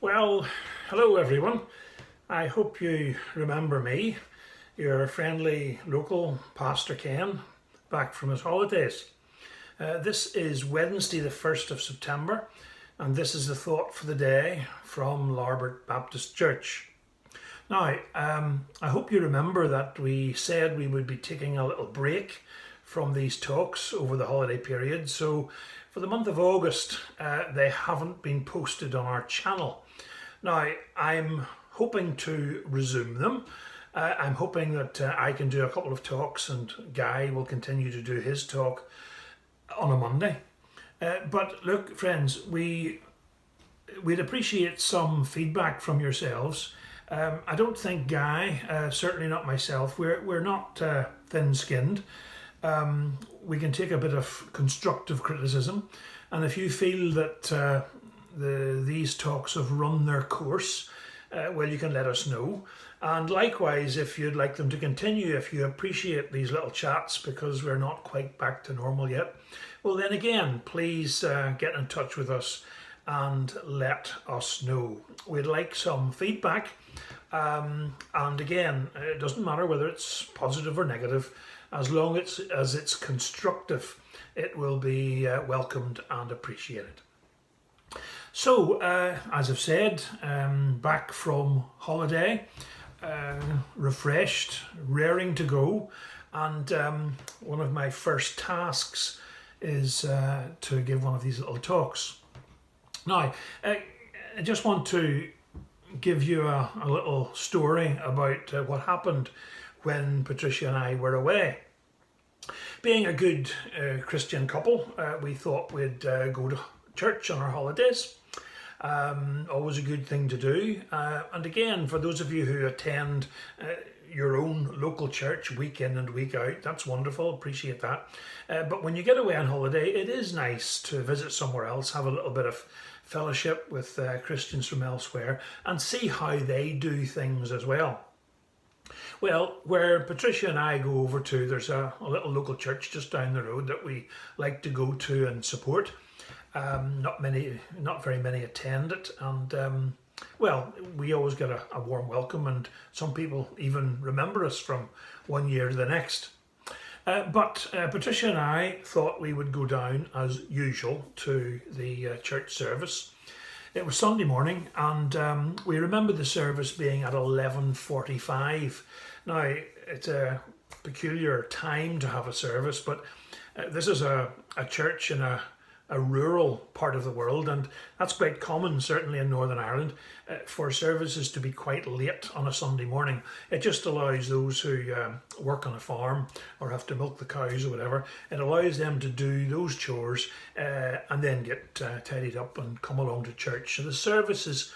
Well, hello everyone. I hope you remember me, your friendly local Pastor Ken, back from his holidays. This is Wednesday the 1st of September, and this is the thought for the day from Larbert Baptist Church. Now, I hope you remember that we said we would be taking a little break from these talks over the holiday period. So for the month of August, they haven't been posted on our channel. Now, I'm hoping to resume them. I'm hoping that I can do a couple of talks and Guy will continue to do his talk on a Monday. But look, friends, we'd appreciate some feedback from yourselves. I don't think Guy, certainly not myself, we're not thin-skinned. We can take a bit of constructive criticism, and if you feel that these talks have run their course, well, you can let us know. And likewise, if you'd like them to continue, if you appreciate these little chats because we're not quite back to normal yet, well then again, please get in touch with us and let us know. We'd like some feedback, and again, it doesn't matter whether it's positive or negative, as long as it's constructive, it will be welcomed and appreciated. So, as I've said, back from holiday, refreshed, raring to go, and one of my first tasks is to give one of these little talks. Now, I just want to give you a little story about what happened when Patricia and I were away. Being a good Christian couple, we thought we'd go to church on our holidays. Always a good thing to do. And again, for those of you who attend your own local church week in and week out, that's wonderful, appreciate that. But when you get away on holiday, it is nice to visit somewhere else, have a little bit of fellowship with Christians from elsewhere and see how they do things as well. Well, where Patricia and I go over to, there's a little local church just down the road that we like to go to and support. Not very many attend it, and well, we always get a warm welcome, and some people even remember us from one year to the next. But Patricia and I thought we would go down as usual to the church service. It was Sunday morning, and we remember the service being at 11:45. Now, it's a peculiar time to have a service, but this is a church in a rural part of the world, and that's quite common, certainly in Northern Ireland, for services to be quite late on a Sunday morning. It just allows those who work on a farm or have to milk the cows or whatever, it allows them to do those chores and then get tidied up and come along to church. So the services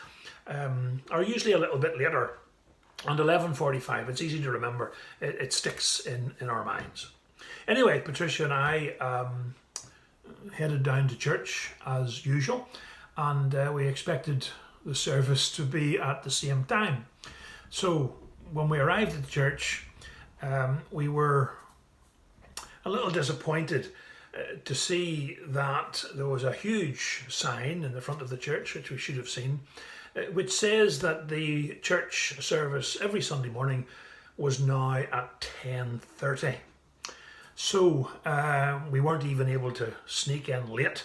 are usually a little bit later, and 11:45, it's easy to remember, it sticks in our minds. Anyway, Patricia and I headed down to church as usual, and we expected the service to be at the same time. So when we arrived at the church, we were a little disappointed to see that there was a huge sign in the front of the church, which we should have seen, which says that the church service every Sunday morning was now at 10:30. So we weren't even able to sneak in late.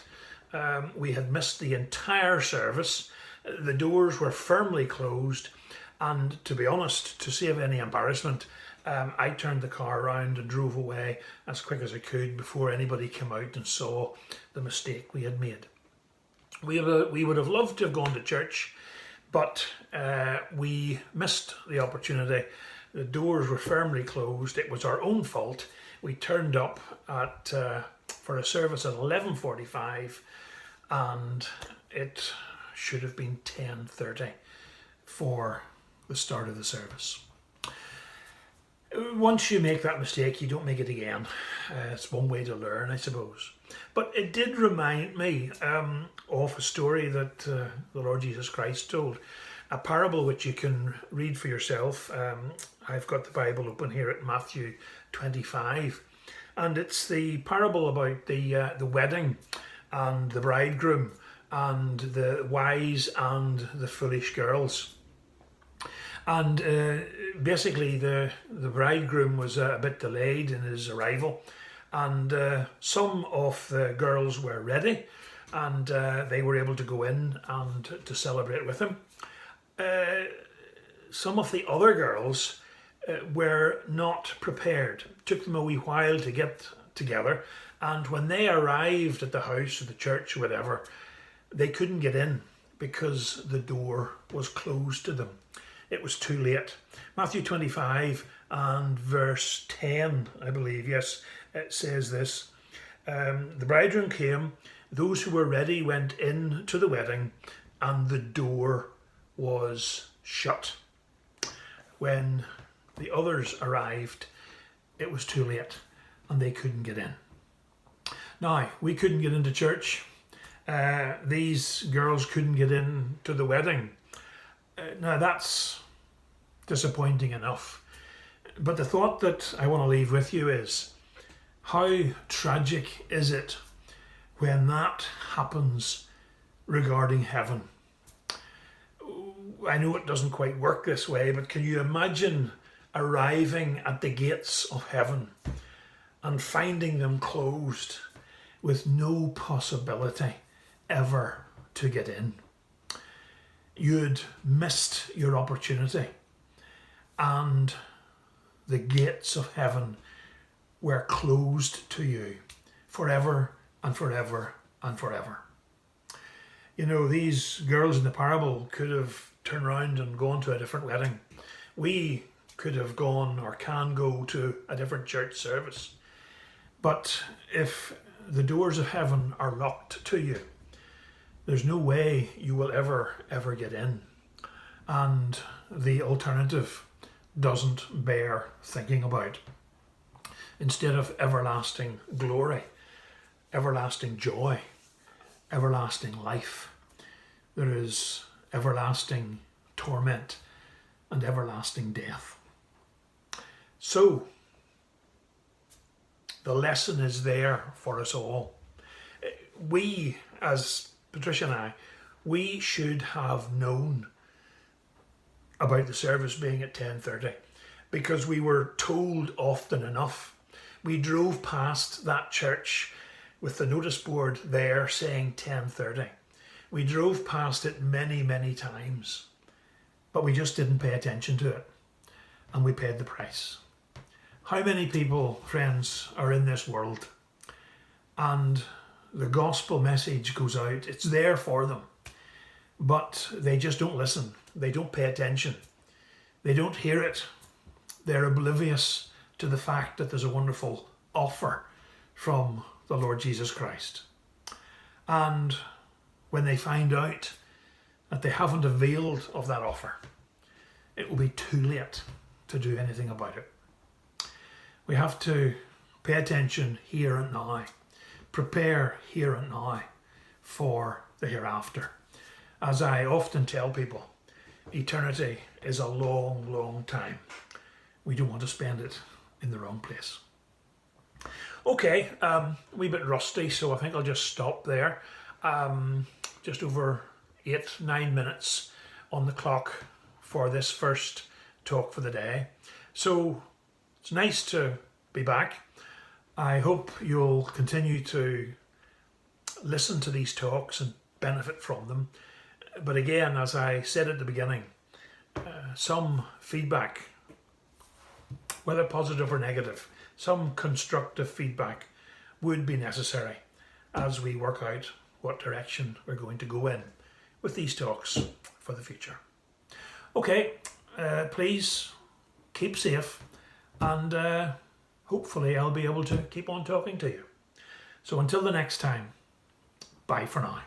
We had missed the entire service. The doors were firmly closed, and to be honest, to save any embarrassment, I turned the car around and drove away as quick as I could before anybody came out and saw the mistake we had made. We would have loved to have gone to church, but we missed the opportunity. The doors were firmly closed. It was our own fault. We turned up for a service at 11:45, and it should have been 10:30 for the start of the service. Once you make that mistake, you don't make it again. It's one way to learn, I suppose. But it did remind me of a story that the Lord Jesus Christ told, a parable which you can read for yourself. I've got the Bible open here at Matthew 25, and it's the parable about the wedding and the bridegroom and the wise and the foolish girls. And basically the bridegroom was a bit delayed in his arrival, and some of the girls were ready, and they were able to go in and to celebrate with him. Some of the other girls were not prepared. It took them a wee while to get together, and when they arrived at the house or the church or whatever, they couldn't get in because the door was closed to them. It was too late. Matthew 25 and verse 10, I believe, yes, it says this. The bridegroom came, those who were ready went in to the wedding, and the door was shut. When the others arrived, it was too late and they couldn't get in. Now, we couldn't get into church. These girls couldn't get in to the wedding. Now, that's disappointing enough. But the thought that I want to leave with you is, how tragic is it when that happens regarding heaven? I know it doesn't quite work this way, but can you imagine arriving at the gates of heaven and finding them closed with no possibility ever to get in? You'd missed your opportunity, and the gates of heaven were closed to you forever and forever and forever. You know, these girls in the parable could have turned around and gone to a different wedding. We could have gone or can go to a different church service. But if the doors of heaven are locked to you, there's no way you will ever get in. And the alternative doesn't bear thinking about. Instead of everlasting glory, everlasting joy, everlasting life, there is everlasting torment and everlasting death. So, the lesson is there for us all. We, as Patricia and I, we should have known about the service being at 10:30 because we were told often enough. We drove past that church with the notice board there saying 10:30. We drove past it many times, but we just didn't pay attention to it, and we paid the price. How many people, friends, are in this world and the gospel message goes out, it's there for them, but they just don't listen, they don't pay attention, they don't hear it, they're oblivious to the fact that there's a wonderful offer from the Lord Jesus Christ. And when they find out that they haven't availed of that offer, it will be too late to do anything about it. We have to pay attention here and now, prepare here and now for the hereafter. As I often tell people, eternity is a long time. We don't want to spend it in the wrong place. Okay, a wee bit rusty, so I think I'll just stop there. Just over 8-9 minutes on the clock for this first talk for the day. So it's nice to be back. I hope you'll continue to listen to these talks and benefit from them. But again, as I said at the beginning, some feedback, whether positive or negative, some constructive feedback would be necessary as we work out what direction we're going to go in with these talks for the future. Okay, please keep safe, and hopefully I'll be able to keep on talking to you. So until the next time, bye for now.